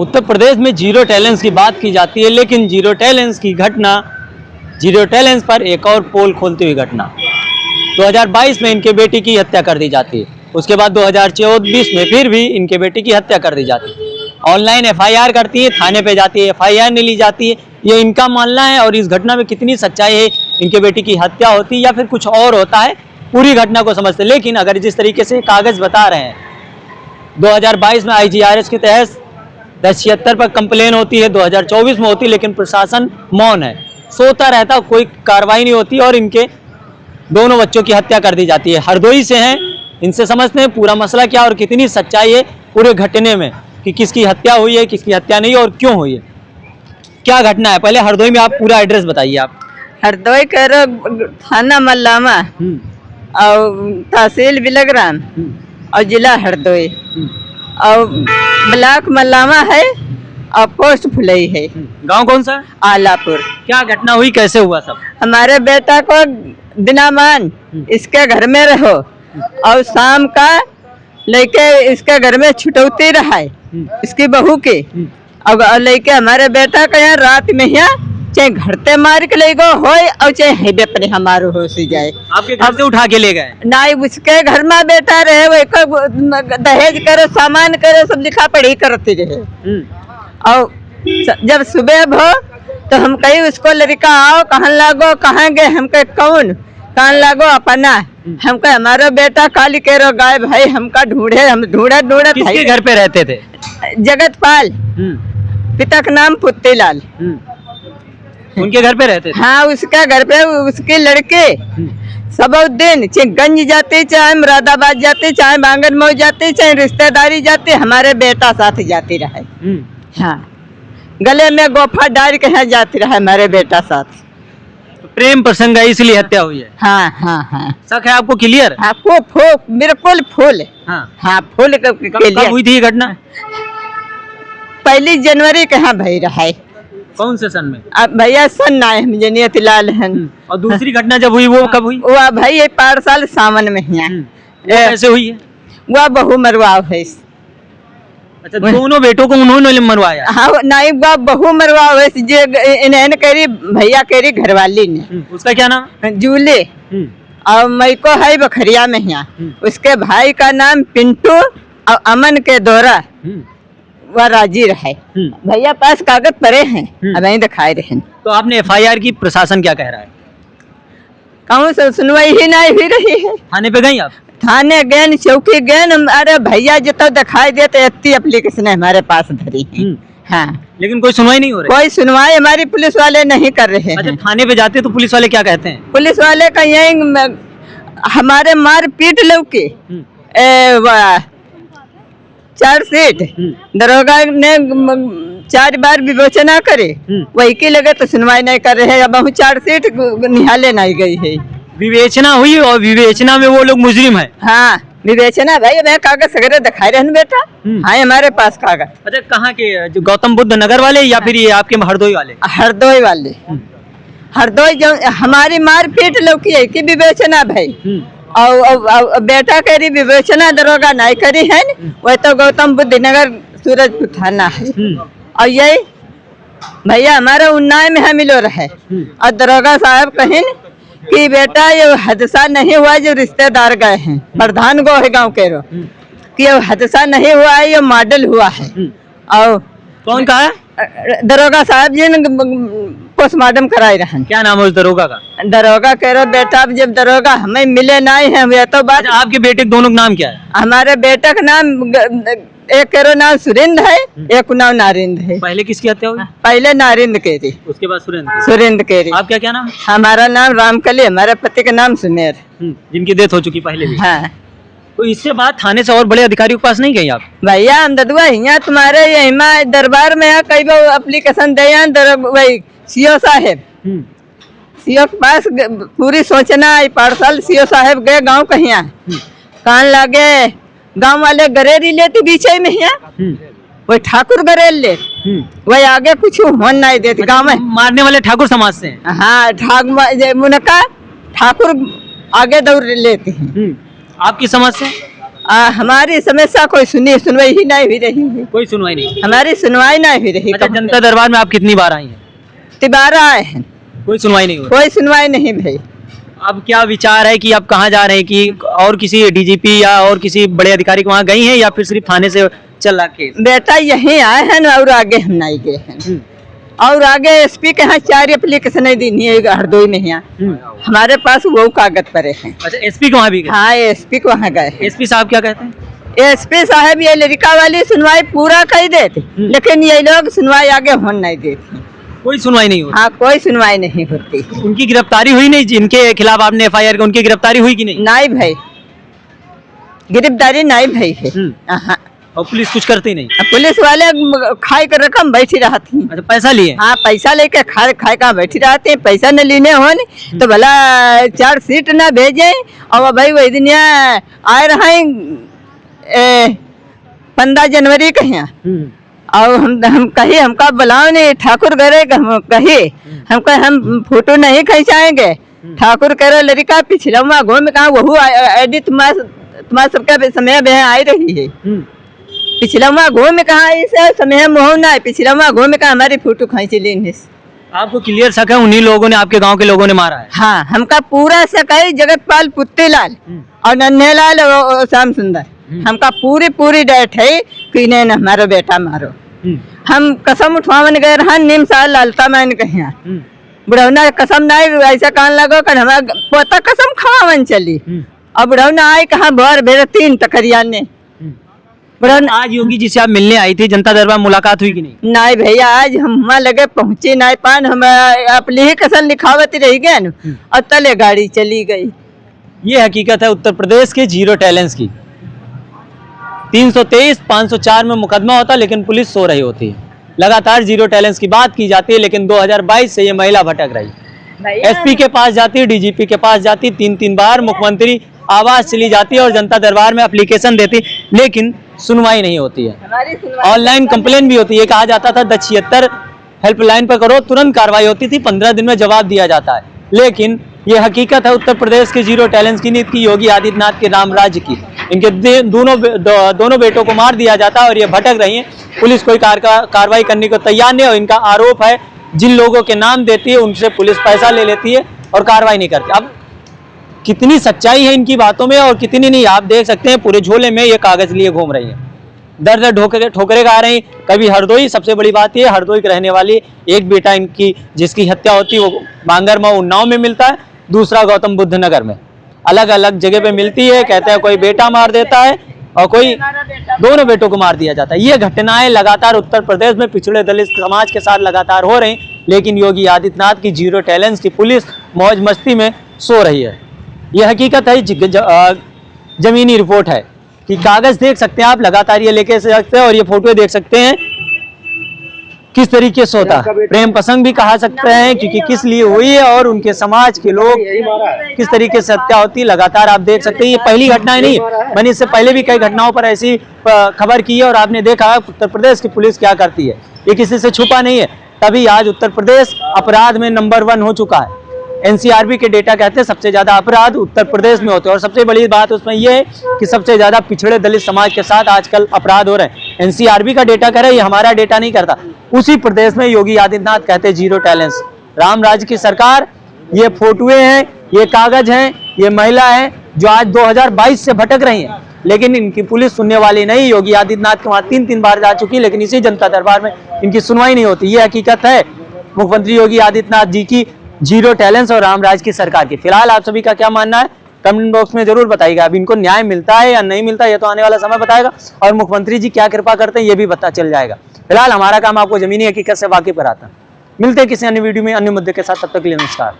उत्तर प्रदेश में zero talents की बात की जाती है, लेकिन जीरो टैलेंट्स की घटना, जीरो टैलेंट्स पर एक और पोल खोलती हुई घटना। 2022 में इनके बेटी की हत्या कर दी जाती है, उसके बाद 2024 में फिर भी इनके बेटी की हत्या कर दी जाती है। ऑनलाइन एफआईआर करती है, थाने पे जाती है, एफआईआर नहीं ली जाती है, ये इनका मानना है। और इस घटना में कितनी सच्चाई है, इनके बेटी की हत्या होती है या फिर कुछ और होता है, पूरी घटना को समझते। लेकिन अगर जिस तरीके से कागज बता रहे हैं, 2022 में IGRS के तहत 1076 पर कंप्लेन होती है, 2024 में होती है, लेकिन प्रशासन मौन है, सोता रहता, कोई कार्रवाई नहीं होती और इनके दोनों बच्चों की हत्या कर दी जाती है। हरदोई से हैं, इनसे समझते हैं पूरा मसला क्या और कितनी सच्चाई है पूरे घटने में, कि किसकी हत्या हुई है, किसकी हत्या नहीं और क्यों हुई है, क्या घटना है। पहले हरदोई में आप पूरा एड्रेस बताइए। आप हरदोई करो थाना मल्लामा और तहसील बिलग्राम और जिला हरदोई और ब्लॉक मल्लामा है और पोस्ट फुलई है। गांव कौन सा? आलापुर। क्या घटना हुई, कैसे हुआ सब? हमारे बेटा को दिनामान इसके घर में रहो और शाम का लेके इसके घर में छुटौती रहा है इसकी बहू की, अब लेके हमारे बेटा का यहाँ रात में यहाँ चाहे घरते मार के ले गो हो और चाहे हेबे पर हमारो हो सी जाए। आपके घर से उठा के ले गए? नहीं, उसके घर में बेटा रहे, वो दहेज करो, सामान करो, सब लिखा पढ़ी करती रहे। और जब सुबह हो तो हम कही उसको लड़का आओ, कहाँ लागो, कहाँ गए, हम कहे कौन, कहाँ लागो अपना, हम कहे हमारा बेटा काली केरो गाय भाई, हमका ढूंढे, हम ढूंढे ढूंढे। किसके घर पे रहते थे? जगतपाल, पिता का नाम पुत्तीलाल, उनके घर पे रहते थे? हाँ, उसका घर पे उसके लड़के सब दिन चाहे गंज जाते, चाहे मुरादाबाद जाते, चाहे बांगन मऊ जाते, चाहे रिश्तेदारी जाते, हमारे बेटा साथ जाती रहे। हाँ, गले में गोफा डाल के यहाँ जाती रहे हमारे बेटा साथ। तो प्रेम प्रसंग है इसलिए हत्या हुई है? हाँ हाँ हाँ, शक है आपको? क्लियर? हाँ, बिल्कुल फूल। हाँ हाँ, फूल कब हुई थी ये घटना? 1 जनवरी के यहाँ भई रहा है। कौन से सन में? अब भैया सन ना है, मुझे नियत लाल है। और दूसरी घटना जब हुई वो कब हुई? वो भाई ये 5 साल सावन में है। कैसे हुई है? वह बहु मरवाव है। अच्छा, दोनों बेटों को उन्होंने मरवाया? हाँ, नहीं, वह बहु मरवाव है, इन्हें करी भैया करी घरवाली ने। उसका क्या नाम? जूली। और मई को है बखरिया में यहाँ, उसके भाई का नाम पिंटू और अमन के दोरा वह राजी रहे। भैया पास कागज पड़े हैं, अब नहीं दिखाए रहे। तो आपने एफआईआर की, प्रशासन क्या कह रहा है? कहूँ से सुनवाई ही नहीं हुई रही है। थाने पे गई आप? थाने गए, चौकी गए, अरे भैया जितना दिखाई देते इतनी एप्लीकेशन हमारे पास धरी है। हाँ, लेकिन कोई सुनवाई नहीं हो रही? कोई सुनवाई हमारी पुलिस वाले नहीं कर रहे हैं। अच्छा, थाने पे जाते तो पुलिस वाले क्या कहते हैं? पुलिस वाले का यही हमारे मार पीट लौके चार्जशीट दरोगा ने 4 बार विवेचना करे, वही के लगे तो सुनवाई नहीं कर रहे। अब चार्जशीट निहाले नहीं गई है। विवेचना हुई और विवेचना में वो लोग मुजरिम है? हाँ, विवेचना भाई, मैं कागज वगैरह दिखाई रहे बेटा। हाँ, हमारे पास कागज। अच्छा, कहाँ के? जो गौतम बुद्ध नगर वाले या फिर ये आपके हरदोई वाले? हरदोई वाले। हरदोई जो हमारी मार पीट लौकी है कि विवेचना भाई, और बेटा करी विवेचना दरोगा नहीं करी है, वह तो गौतम बुद्ध नगर सूरजपुर थाना है। और यही भैया हमारा उन्नाव में है मिलो रहे, और दरोगा साहब कहें कि बेटा ये हादसा नहीं हुआ जो रिश्तेदार गए हैं, प्रधान गो है गाँव के रो, कि ये हादसा नहीं हुआ है, ये मॉडल हुआ है। और कौन कहा है? दरोगा साहब जी ने पोस्टमार्टम कराई रहे। क्या नाम है उस दरोगा का? दरोगा कह रहे बेटा, अब जब दरोगा हमें मिले नहीं है, ये तो बात। अच्छा, आपके बेटे दोनों का नाम क्या है? हमारे बेटे का नाम एक करो नाम सुरेंद्र है, एक नाम नारिंद्र है। पहले किसकी हत्या हुई? पहले नारिंद्र के थी, उसके बाद सुरेंद्र के थी। आपका क्या नाम? हमारा नाम रामकली, हमारे पति का नाम सुमेर, जिनकी डेथ हो चुकी पहले भी। हाँ। तो इससे बात थाने से और बड़े अधिकारियों के पास नहीं गई आप? भैया हम ददुआ यहाँ तुम्हारे यहाँ दरबार में यहाँ कई बार एप्लीकेशन दे, वही सीओ साहेब, सीओ के पास पूरी सोचना है। पार्सल सीओ साहेब गए गाँव कहिया, कान लागे गाँव वाले गरेरी लेते बीचे में यहाँ, वही ठाकुर गरेल ले, वही आगे कुछ होन नहीं देते। गाँव में मारने वाले ठाकुर समाज से? हाँ, ठाकुर आगे दौड़ लेते हैं। आपकी समझ से? हमारी समस्या कोई सुनवाई ही नहीं हुई रही है, कोई सुनवाई नहीं। हमारी सुनवाई नहीं हुई रही। अच्छा, जनता दरबार में आप कितनी बार आई हैं? 12 आए हैं, कोई सुनवाई नहीं हुई। कोई सुनवाई नहीं भाई। अब क्या विचार है कि आप कहाँ जा रहे हैं, कि और किसी डीजीपी या और किसी बड़े अधिकारी के वहाँ गई हैं या फिर सिर्फ थाने से चल रहा केस? बेटा यहीं आए हैं और आगे हम नहीं गए हैं। और आगे एसपी के यहाँ 4 एप्लीकेशन दी है हरदोई में यहाँ, हमारे पास वो कागज पड़े हैं। अच्छा, एसपी को वहाँ भी गए? हाँ, एसपी को वहाँ गए। एसपी साहब क्या कहते हैं? एसपी साहब ये लड़का वाली सुनवाई पूरा कर देते, लेकिन ये लोग सुनवाई आगे होने नहीं देते। कोई सुनवाई नहीं होती? हाँ, कोई सुनवाई नहीं होती। उनकी गिरफ्तारी हुई नहीं? जिनके खिलाफ आपने FIR की, उनकी गिरफ्तारी हुई कि नहीं? नहीं भाई, गिरफ्तारी नहीं भाई है। हाँ। और पुलिस कुछ करती नहीं? पुलिस वाले खाए के रकम बैठी रहती हैं। अच्छा, पैसा लिए? हाँ, पैसा लेके खाए का बैठी रहते हैं। पैसा न लेने हो तो भला 4 सीट न भेजे। और भाई वही दिन आए रहे 15 जनवरी के यहाँ, और हम कही हमका बुलाओ नहीं, ठाकुर करे कही हमको हम फोटो नहीं खिंचाएंगे। ठाकुर करे लड़का पिछला घूम कहा वहू आईडी तुम्हारा सबका समय बहन आई रही है। पिछला घूम कहा ऐसे समय मोह ना, पिछला घूम कहा हमारी फोटो खींच लेने। आपको क्लियर शक है उन्हीं लोगों ने, आपके गांव के लोगों ने मारा है? हाँ, हमका पूरा शक है। जगतपाल पुत्तीलाल और नन्हेलाल और श्याम सुंदर, हमका पूरी डेट है कि नहीं न हमारा बेटा मारो। हम कसम उठवावन गए रहन नीम साल लालता मैन कहिया, बुढ़ौना कसम नहीं ऐसा कान लगो कर हमारा पोता कसम खावन चली। और बुढ़ौना आए कहा भर भेड़ 3 टकरिया ने। आज योगी जी से आप मिलने आई थी जनता दरबार, मुलाकात हुई कि नहीं? नहीं भैया, आज हम लगे पहुंचे नहीं पान, हम अपनी ही कसम लिखावत रह गए न, और तले गाड़ी चली गई। ये हकीकत है उत्तर प्रदेश के जीरो टैलेंट्स की। 323, 504 में मुकदमा होता लेकिन पुलिस सो रही होती है। लगातार जीरो टैलेंट्स की बात की जाती है, लेकिन 2022 से ये महिला भटक रही। एसपी के पास जाती, डीजीपी के पास जाती, 3 बार मुख्यमंत्री आवास चली जाती है और जनता दरबार में एप्लीकेशन देती, लेकिन सुनवाई नहीं होती है। ऑनलाइन कंप्लेन भी होती है। कहा जाता था 1076 हेल्पलाइन पर करो, तुरंत कार्रवाई होती थी, 15 दिन में जवाब दिया जाता है। लेकिन ये हकीकत है उत्तर प्रदेश के जीरो टैलेंट्स की नीति की, योगी आदित्यनाथ के राम राज्य की। इनके दोनों बेटों को मार दिया जाता है और ये भटक रही हैं। पुलिस कोई कार्रवाई करने को तैयार नहीं, और इनका आरोप है जिन लोगों के नाम देती है उनसे पुलिस पैसा ले लेती है और कार्रवाई नहीं करती। अब कितनी सच्चाई है इनकी बातों में और कितनी नहीं, आप देख सकते हैं पूरे झोले में ये कागज लिए घूम रही हैं। दर ठोकरे खा रही। कभी हरदोई, सबसे बड़ी बात ये हरदोई के रहने वाली एक बेटा इनकी जिसकी हत्या होती है वो बांगरमऊ उन्नाव में मिलता है, दूसरा गौतम बुद्ध नगर में। अलग अलग जगह पे मिलती है। कहते हैं कोई बेटा मार देता है और कोई दोनों बेटों को मार दिया जाता है। ये घटनाएं लगातार उत्तर प्रदेश में पिछड़े दलित समाज के साथ लगातार हो रही, लेकिन योगी आदित्यनाथ की जीरो टैलेंट्स की पुलिस मौज मस्ती में सो रही है। यह हकीकत है, जमीनी रिपोर्ट है कि कागज देख सकते हैं आप, लगातार ये लेके सकते हैं और ये फोटो देख सकते हैं किस तरीके से होता है। प्रेम प्रसंग भी कहा सकते हैं क्योंकि किस लिए हुई है और उनके समाज के लोग किस तरीके से हत्या होती है लगातार आप देख सकते हैं। ये पहली घटना नहीं है, मैंने इससे पहले भी कई घटनाओं पर ऐसी खबर की है और आपने देखा उत्तर प्रदेश की पुलिस क्या करती है। ये किसी से छुपा नहीं है, तभी आज उत्तर प्रदेश अपराध में नंबर 1 हो चुका है। NCRB के डेटा कहते हैं सबसे ज्यादा अपराध उत्तर प्रदेश में होते हैं, और सबसे बड़ी बात उसमें यह है कि सबसे ज्यादा पिछड़े दलित समाज के साथ आजकल अपराध हो रहे हैं। NCRB का डेटा कह रहा है, ये हमारा डेटा नहीं करता। उसी प्रदेश में योगी आदित्यनाथ कहते हैं जीरो टैलेंट्स, राम राज्य की सरकार। ये फोटोएं हैं, ये कागज हैं, ये महिला है जो आज 2022 से भटक रही है, लेकिन इनकी पुलिस सुनने वाली नहीं। योगी आदित्यनाथ के वहां 3 बार जा चुकी, लेकिन इसी जनता दरबार में इनकी सुनवाई नहीं होती। ये हकीकत है मुख्यमंत्री योगी आदित्यनाथ जी की जीरो टैलेंट्स और रामराज की सरकार की। फिलहाल आप सभी का क्या मानना है कमेंट बॉक्स में जरूर बताइएगा। अब इनको न्याय मिलता है या नहीं मिलता है, ये तो आने वाला समय बताएगा, और मुख्यमंत्री जी क्या कृपा करते हैं ये भी पता चल जाएगा। फिलहाल हमारा काम आपको जमीनी हकीकत से वाकिफ कराता है। मिलते हैं किसी अन्य वीडियो में अन्य मुद्दे के साथ, तब तक के लिए नमस्कार।